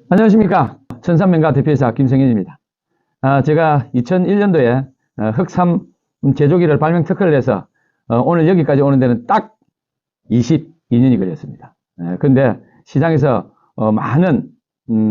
안녕하십니까. 천삼명가 대표이사 김성현입니다. 제가 2001년도에 흑삼 제조기를 발명 특허를 해서 오늘 여기까지 오는 데는 딱 22년이 걸렸습니다. 근데 시장에서 많은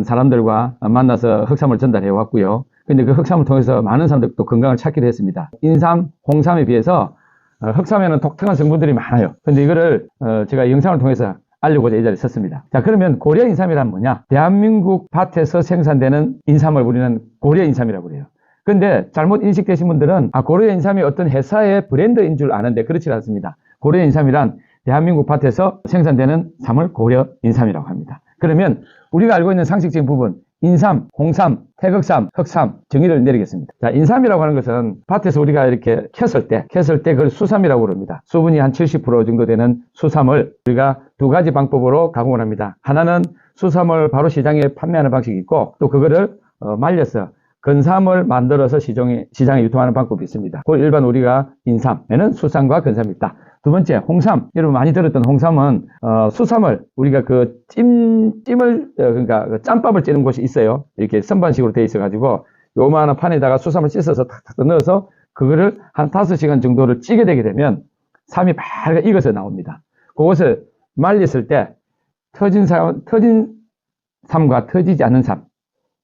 사람들과 만나서 흑삼을 전달해 왔고요. 근데 그 흑삼을 통해서 많은 사람들이 또 건강을 찾기도 했습니다. 인삼, 홍삼에 비해서 흑삼에는 독특한 성분들이 많아요. 근데 이거를 제가 영상을 통해서 알려고자 이 자리에 섰습니다. 자, 그러면 고려 인삼이란 뭐냐? 대한민국 밭에서 생산되는 인삼을 우리는 고려 인삼이라고 그래요. 근데 잘못 인식되신 분들은 고려 인삼이 어떤 회사의 브랜드인 줄 아는데 그렇지 않습니다. 고려 인삼이란 대한민국 밭에서 생산되는 삼을 고려 인삼이라고 합니다. 그러면 우리가 알고 있는 상식적인 부분, 인삼, 홍삼, 태극삼, 흑삼 정의를 내리겠습니다. 자, 인삼이라고 하는 것은 밭에서 우리가 이렇게 켰을 때 그걸 수삼이라고 부릅니다. 수분이 한 70% 정도 되는 수삼을 우리가 두 가지 방법으로 가공을 합니다. 하나는 수삼을 바로 시장에 판매하는 방식이 있고, 또 그거를 말려서 건삼을 만들어서 시장에 유통하는 방법이 있습니다. 그 일반 우리가 인삼에는 수삼과 건삼이 있다. 두 번째, 홍삼. 여러분 많이 들었던 홍삼은 수삼을 우리가 그러니까 그 짬밥을 찌는 곳이 있어요. 이렇게 선반식으로 되어 있어가지고 요만한 판에다가 수삼을 씻어서 탁탁 넣어서 그거를 한 5시간 정도를 찌게 되게 되면 삼이 빨갛게 익어서 나옵니다. 그것을 말렸을 때 터진 삼과 터지지 않는 삼,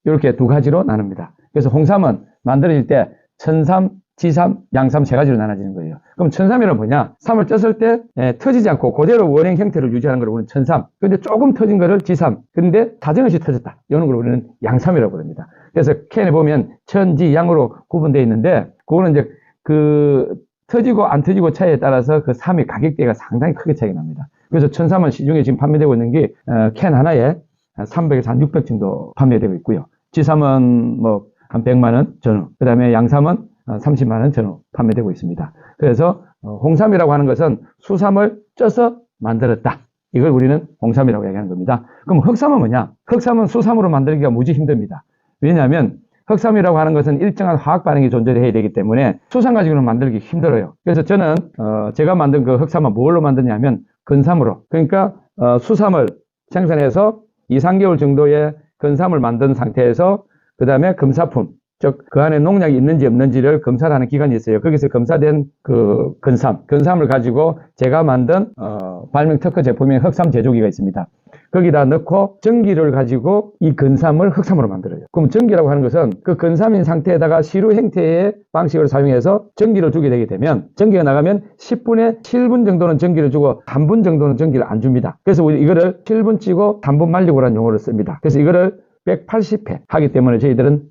이렇게 두 가지로 나눕니다. 그래서 홍삼은 만들어질 때 천삼, 지삼, 양삼 세 가지로 나눠지는 거예요. 그럼 천삼이란 뭐냐? 삼을 쪘을 때 터지지 않고 그대로 원형 형태를 유지하는 걸 우리는 천삼. 근데 조금 터진 거를 지삼. 근데 다정없이 터졌다. 이런 걸 우리는 양삼이라고 부릅니다. 그래서 캔에 보면 천지, 양으로 구분되어 있는데, 그거는 이제 터지고 안 터지고 차이에 따라서 그 삼의 가격대가 상당히 크게 차이가 납니다. 그래서 천삼은 시중에 지금 판매되고 있는 게 캔 하나에 300에서 한 600 정도 판매되고 있고요. 지삼은 뭐 한 100만 원 전후, 그 다음에 양삼은 30만 원 전후 판매되고 있습니다. 그래서 홍삼이라고 하는 것은 수삼을 쪄서 만들었다. 이걸 우리는 홍삼이라고 얘기하는 겁니다. 그럼 흑삼은 뭐냐? 흑삼은 수삼으로 만들기가 무지 힘듭니다. 왜냐하면 흑삼이라고 하는 것은 일정한 화학 반응이 존재해야 되기 때문에 수삼 가지고는 만들기 힘들어요. 그래서 저는 제가 만든 그 흑삼은 뭘로 만드냐면 건삼으로, 그러니까 수삼을 생산해서 2, 3개월 정도의 건삼을 만든 상태에서 그 다음에 검사품, 즉 그 안에 농약이 있는지 없는지를 검사를 하는 기관이 있어요. 거기서 검사된 그 건삼을 가지고 제가 만든 발명 특허 제품인 흑삼 제조기가 있습니다. 거기다 넣고 전기를 가지고 이 건삼을 흑삼으로 만들어요. 그럼 전기라고 하는 것은 그 건삼인 상태에다가 시루 형태의 방식을 사용해서 전기를 주게 되게 되면, 전기가 나가면 10분에 7분 정도는 전기를 주고 3분 정도는 전기를 안 줍니다. 그래서 우리 이거를 7분 찌고 3분 말리고라는 용어를 씁니다. 그래서 이거를 180회 하기 때문에 저희들은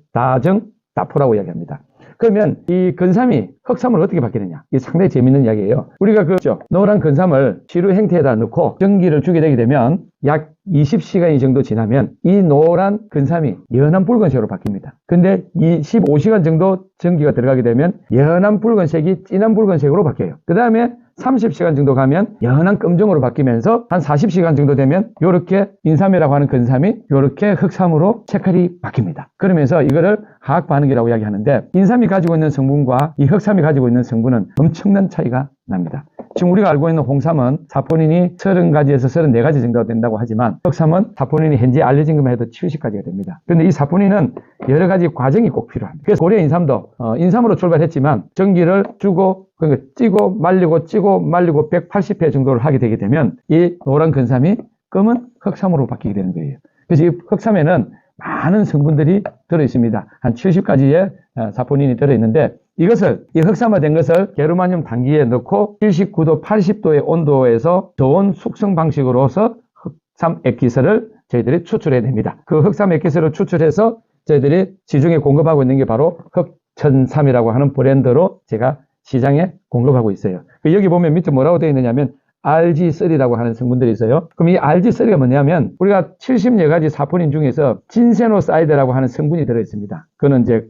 다포라고 이야기합니다. 그러면 이 건삼이 흑삼을 어떻게 바뀌느냐? 이게 상당히 재밌는 이야기예요. 우리가 노란 건삼을 시루 형태에다 넣고 전기를 주게 되게 되면 약 20시간이 정도 지나면 이 노란 건삼이 연한 붉은색으로 바뀝니다. 근데 이 15시간 정도 전기가 들어가게 되면 연한 붉은색이 진한 붉은색으로 바뀌어요. 그 다음에 30시간 정도 가면 연한 검정으로 바뀌면서 한 40시간 정도 되면 이렇게 인삼이라고 하는 건삼이 이렇게 흑삼으로 색깔이 바뀝니다. 그러면서 이거를 화학 반응이라고 이야기하는데, 인삼이 가지고 있는 성분과 이 흑삼이 가지고 있는 성분은 엄청난 차이가 납니다. 지금 우리가 알고 있는 홍삼은 사포닌이 30가지에서 34가지 정도가 된다고 하지만, 흑삼은 사포닌이 현재 알려진 것만 해도 70가지가 됩니다. 그런데 이 사포닌은 여러 가지 과정이 꼭 필요합니다. 그래서 고려 인삼도 인삼으로 출발했지만 전기를 주고 그러니까 찌고 말리고 180회 정도를 하게 되게 되면 이 노란 건삼이 검은 흑삼으로 바뀌게 되는 거예요. 그래서 이 흑삼에는 많은 성분들이 들어있습니다. 한 70가지의 사포닌이 들어있는데, 이것을, 이 흑삼화된 것을 게르마늄 단기에 넣고 79도, 80도의 온도에서 저온 숙성 방식으로서 흑삼 액기스를 저희들이 추출해야 됩니다. 그 흑삼 액기스를 추출해서 저희들이 시중에 공급하고 있는 게 바로 흑천삼이라고 하는 브랜드로 제가 시장에 공급하고 있어요. 여기 보면 밑에 뭐라고 되어 있느냐면 RG3라고 하는 성분들이 있어요. 그럼 이 RG3가 뭐냐면 우리가 70여 가지 사포닌 중에서 진세노사이드라고 하는 성분이 들어있습니다. 그거는 이제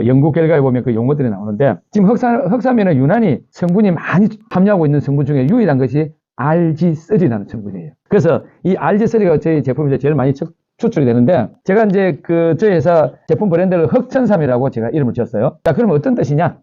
연구 결과에 보면 그 용어들이 나오는데, 지금 흑삼에는 유난히 성분이 많이 함유하고 있는 성분 중에 유일한 것이 RG3라는 성분이에요. 그래서 이 RG3가 저희 제품에서 제일 많이 추출이 되는데, 제가 이제 저희 회사 제품 브랜드를 흑천삼이라고 제가 이름을 지었어요. 자, 그러면 어떤 뜻이냐?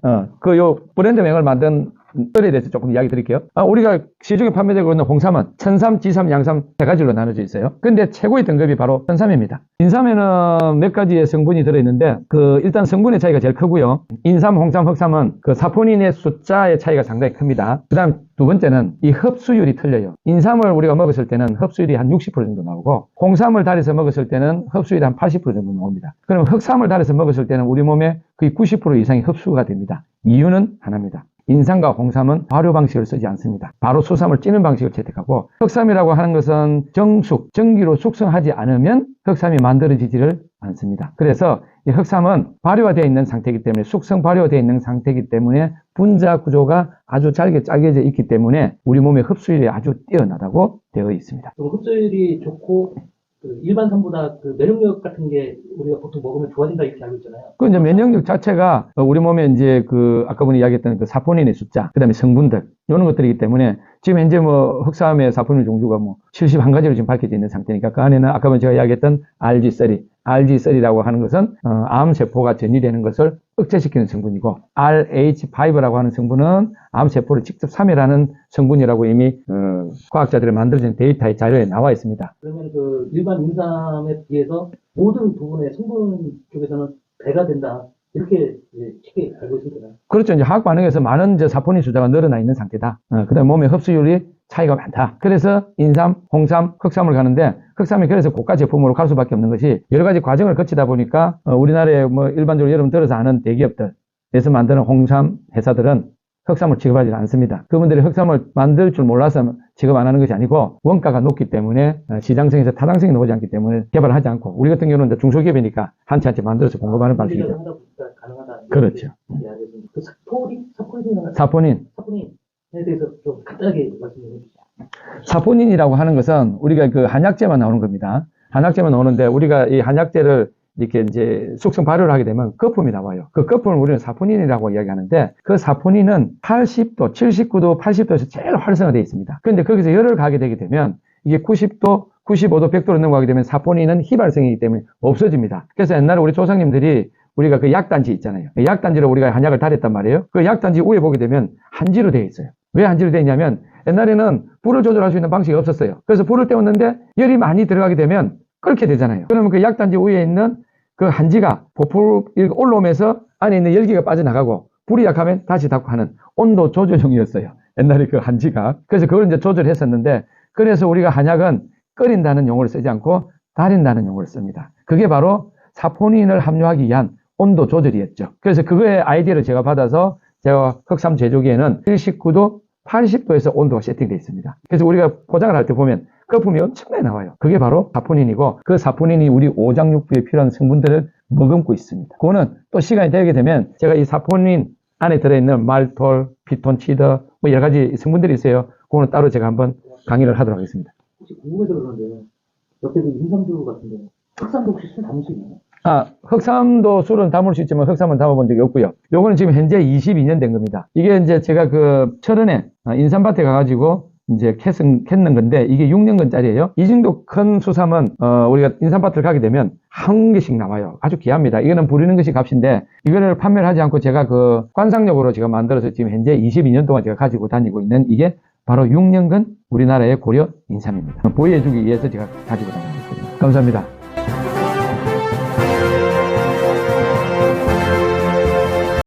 요 브랜드 명을 만든 썰에 대해서 조금 이야기 드릴게요. 우리가 시중에 판매되고 있는 홍삼은 천삼, 지삼, 양삼 세 가지로 나눠져 있어요. 근데 최고의 등급이 바로 천삼입니다. 인삼에는 몇 가지의 성분이 들어있는데 일단 성분의 차이가 제일 크고요. 인삼, 홍삼, 흑삼은 그 사포닌의 숫자의 차이가 상당히 큽니다. 그 다음 두 번째는 이 흡수율이 틀려요. 인삼을 우리가 먹었을 때는 흡수율이 한 60% 정도 나오고, 홍삼을 달여서 먹었을 때는 흡수율이 한 80% 정도 나옵니다. 그럼 흑삼을 달여서 먹었을 때는 우리 몸에 거의 90% 이상이 흡수가 됩니다. 이유는 하나입니다. 인삼과 홍삼은 발효 방식을 쓰지 않습니다. 바로 수삼을 찌는 방식을 채택하고, 흑삼이라고 하는 것은 정숙, 전기로 숙성하지 않으면 흑삼이 만들어지지를 않습니다. 그래서 이 흑삼은 발효되어 있는 상태이기 때문에, 숙성 발효되어 있는 상태이기 때문에 분자 구조가 아주 잘게 짜겨져 있기 때문에 우리 몸의 흡수율이 아주 뛰어나다고 되어 있습니다. 그럼 흡수율이 좋고 일반 삼보다 면역력 같은 게 우리가 보통 먹으면 좋아진다 이렇게 알고 있잖아요. 그 이제 면역력 자체가 우리 몸에 이제 아까 분이 이야기했던 사포닌의 숫자, 그 다음에 성분들, 이런 것들이기 때문에 지금 현재 흑삼의 사포닌 종류가 71가지로 지금 밝혀져 있는 상태니까 그 안에는 아까 제가 이야기했던 RG30라고 하는 것은 암세포가 전이되는 것을 억제시키는 성분이고, RH5라고 하는 성분은 암세포를 직접 사멸하는 성분이라고 이미 과학자들이 만들어진 데이터의 자료에 나와 있습니다. 그러면 일반 인삼에 비해서 모든 부분의 성분 쪽에서는 배가 된다, 이렇게 쉽게 알고 있으면 되나요? 그렇죠. 이제 화학 반응에서 많은 사포닌 숫자가 늘어나 있는 상태다. 그다음 몸의 흡수율이 차이가 많다. 그래서 인삼, 홍삼, 흑삼을 가는데, 흑삼이 그래서 고가 제품으로 갈 수밖에 없는 것이 여러 가지 과정을 거치다 보니까 우리나라에 일반적으로 여러분 들어서 아는 대기업들에서 만드는 홍삼 회사들은 흑삼을 취급하지 않습니다. 그분들이 흑삼을 만들 줄 몰라서 취급 안 하는 것이 아니고, 원가가 높기 때문에 시장성에서 타당성이 나오지 않기 때문에 개발하지 않고, 우리 같은 경우는 이제 중소기업이니까 한 채 한 채 만들어서 공급하는 방식이죠. 그렇죠. 사포닌에 대해서 좀 간단하게 말씀해 주시죠. 사포닌이라고 하는 것은 우리가 한약재만 나오는 겁니다. 한약재만 나오는데, 우리가 이 한약재를 이렇게 이제 숙성 발효를 하게 되면 거품이 나와요. 그 거품을 우리는 사포닌이라고 이야기하는데, 그 사포닌은 80도, 79도, 80도에서 제일 활성화되어 있습니다. 그런데 거기서 열을 가게 되게 되면 이게 90도, 95도, 100도로 넘어가게 되면 사포닌은 희발성이기 때문에 없어집니다. 그래서 옛날에 우리 조상님들이 우리가 그 약단지 있잖아요. 약단지로 우리가 한약을 달였단 말이에요. 그 약단지 위에 보게 되면 한지로 되어 있어요. 왜 한지로 되어 있냐면, 옛날에는 불을 조절할 수 있는 방식이 없었어요. 그래서 불을 떼었는데 열이 많이 들어가게 되면 끓게 되잖아요. 그러면 그 약단지 위에 있는 그 한지가 보풀 올라오면서 안에 있는 열기가 빠져나가고, 불이 약하면 다시 닫고 하는 온도 조절용이었어요. 옛날에 그 한지가. 그래서 그걸 이제 조절했었는데, 그래서 우리가 한약은 끓인다는 용어를 쓰지 않고 달인다는 용어를 씁니다. 그게 바로 사포닌을 함유하기 위한 온도 조절이었죠. 그래서 그거의 아이디어를 제가 받아서 제가 흑삼 제조기에는 79도, 80도에서 온도가 세팅되어 있습니다. 그래서 우리가 포장을 할 때 보면 거품이 엄청나게 나와요. 그게 바로 사포닌이고, 그 사포닌이 우리 오장육부에 필요한 성분들을 머금고 있습니다. 그거는 또 시간이 되게 되면 제가 이 사포닌 안에 들어있는 말톨, 피톤치드, 여러 가지 성분들이 있어요. 그거는 따로 제가 한번 강의를 하도록 하겠습니다. 혹시 궁금해서 그러는데, 옆에도 인삼주 같은데 흑삼도 혹시 술 담을 수 있나요? 흑삼도 술은 담을 수 있지만 흑삼은 담아본 적이 없고요. 요거는 지금 현재 22년 된 겁니다. 이게 이제 제가 철원에 인삼밭에 가가지고 이제 캤는 건데, 이게 6년근짜리예요. 이 정도 큰 수삼은 우리가 인삼밭을 가게 되면 한 개씩 나와요. 아주 귀합니다. 이거는 부리는 것이 값인데, 이거를 판매를 하지 않고 제가 관상용으로 제가 만들어서 지금 현재 22년 동안 제가 가지고 다니고 있는 이게 바로 6년근 우리나라의 고려 인삼입니다. 보유해주기 위해서 제가 가지고 다니고 있습니다. 감사합니다.